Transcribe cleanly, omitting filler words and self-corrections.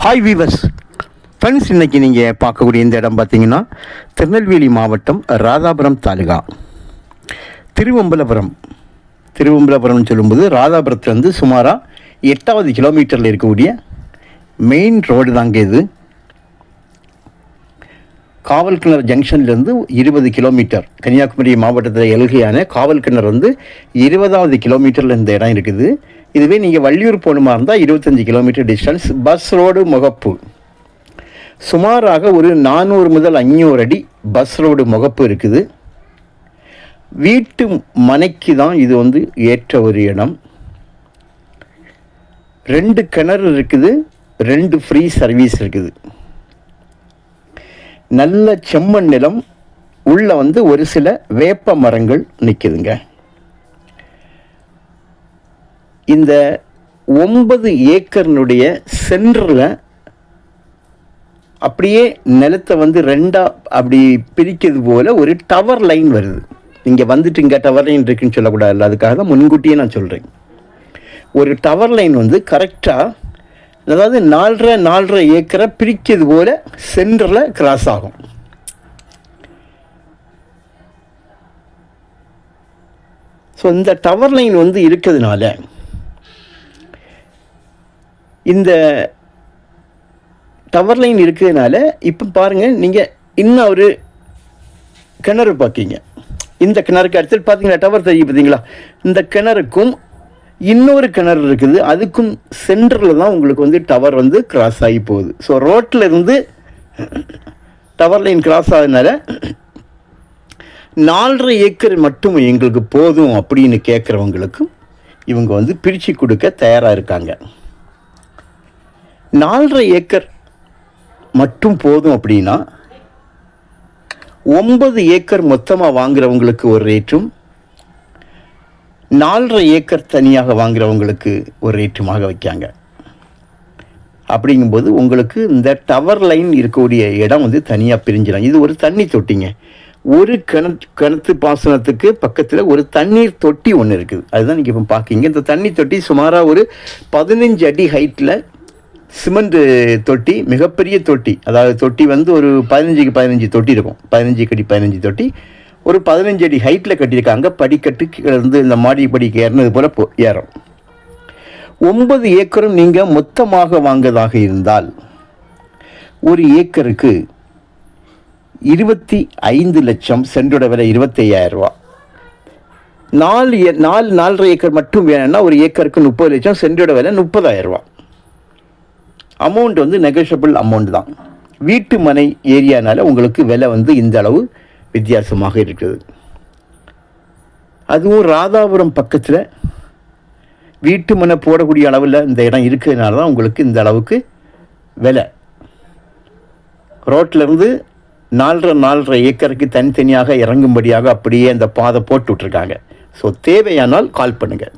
Hi viewers friends, இன்றைக்கி நீங்கள் பார்க்கக்கூடிய இந்த இடம் பார்த்தீங்கன்னா திருநெல்வேலி மாவட்டம் ராதாபுரம் தாலுகா திருவம்பலபுரம்னு சொல்லும்போது ராதாபுரத்துலேருந்து சுமாராக 8வது கிலோமீட்டரில் இருக்கக்கூடிய மெயின் ரோடு தாங்க இது. காவல்கிணறு ஜங்ஷன்லேருந்து 20 கிலோமீட்டர், கன்னியாகுமரி மாவட்டத்தில் எல்கையான காவல்கிணறு 20வது கிலோமீட்டரில் இந்த இடம் இருக்குது. இதுவே நீங்கள் வள்ளியூர் போகணுமா இருந்தால் 25 கிலோமீட்டர் டிஸ்டன்ஸ். பஸ் ரோடு முகப்பு சுமாராக ஒரு 400 முதல் 500 அடி பஸ் ரோடு முகப்பு இருக்குது. வீட்டு மனைக்கு தான் இது ஏற்ற ஒரு இடம். 2 கிணறு இருக்குது, 2 ஃப்ரீ சர்வீஸ் இருக்குது. நல்ல செம்மண் நிலம், உள்ள ஒரு சில வேப்ப மரங்கள் நிற்குதுங்க. இந்த 9 ஏக்கர்னுடைய சென்டரில் அப்படியே நிலத்தை ரெண்டாக அப்படி பிரிக்கிறது போல் ஒரு டவர் லைன் வருது. இங்கே இங்கே டவர் லைன் இருக்குன்னு சொல்லக்கூடாது, அதுக்காக தான் முன்கூட்டியே நான் சொல்கிறேன். ஒரு டவர் லைன் கரெக்டாக, அதாவது 4.5 ஏக்கரை பிரிக்கிறது போல் சென்டரில் கிராஸ் ஆகும். ஸோ இந்த டவர் லைன் இருக்கிறதுனால இப்போ பாருங்கள், நீங்கள் இன்னும் ஒரு கிணறு பார்க்கிங்க. இந்த கிணறுக்கு அடுத்து பார்த்தீங்களா டவர் தெரியும் பார்த்தீங்களா? இந்த கிணறுக்கும் இன்னொரு கிணறு இருக்குது, அதுக்கும் சென்டரில் தான் உங்களுக்கு டவர் கிராஸ் ஆகி போகுது. ஸோ ரோட்டில் இருந்து டவர் லைன் கிராஸ் ஆகுதுனால 4.5 ஏக்கர் மட்டும் எங்களுக்கு போதும் அப்படின்னு கேட்குறவங்களுக்கும் இவங்க பிரித்து கொடுக்க தயாராக இருக்காங்க. 4.5 ஏக்கர் மட்டும் போதும் அப்படின்னா 9 ஏக்கர் மொத்தமாக வாங்குறவங்களுக்கு ஒரு ரேட்டும், 4.5 ஏக்கர் தனியாக வாங்குறவங்களுக்கு ஒரு ரேட்டுமாக வைக்காங்க. அப்படிங்கும்போது உங்களுக்கு இந்த டவர் லைன் இருக்கக்கூடிய இடம் தனியாக பிரிஞ்சிடும். இது ஒரு தண்ணி தொட்டிங்க. ஒரு கிணத்து பாசனத்துக்கு பக்கத்தில் ஒரு தண்ணீர் தொட்டி ஒன்று இருக்குது. அதுதான் நீங்கள் இப்போ பார்க்கிங்க. இந்த தண்ணி தொட்டி சுமாராக ஒரு 15 அடி ஹைட்டில் சிமெண்ட் தொட்டி, மிகப்பெரிய தொட்டி. அதாவது தொட்டி ஒரு 15க்கு 15 தொட்டி இருக்கும். 15 அடி 15 தொட்டி ஒரு 15 அடி ஹைட்டில் கட்டியிருக்காங்க. படிக்கட்டு இந்த மாடி படிக்கு ஏறினது போல் ஏறும். 9 ஏக்கரும் நீங்கள் மொத்தமாக வாங்குவதாக இருந்தால் ஒரு ஏக்கருக்கு 25 லட்சம், சென்டோட விலை 25,000 ரூபா. 4.5 ஏக்கர் மட்டும் வேணும்னா ஒரு ஏக்கருக்கு 30 லட்சம், சென்டோட விலை 30,000 ரூபா. அமௌண்ட் நெகோஷியபிள் அமௌண்ட் தான். வீட்டு மனை ஏரியானால உங்களுக்கு விலை இந்த அளவு வித்தியாசமாக இருக்குது. அதுவும் ராதாபுரம் பக்கத்தில் வீட்டு மனை போடக்கூடிய அளவில் இந்த இடம் இருக்கிறதுனால தான் உங்களுக்கு இந்த அளவுக்கு விலை. ரோட்டிலேருந்து 4.5 ஏக்கருக்கு தனித்தனியாக இறங்கும்படியாக அப்படியே அந்த பாதை போட்டு விட்ருக்காங்க. ஸோ தேவையானால் கால் பண்ணுங்கள்.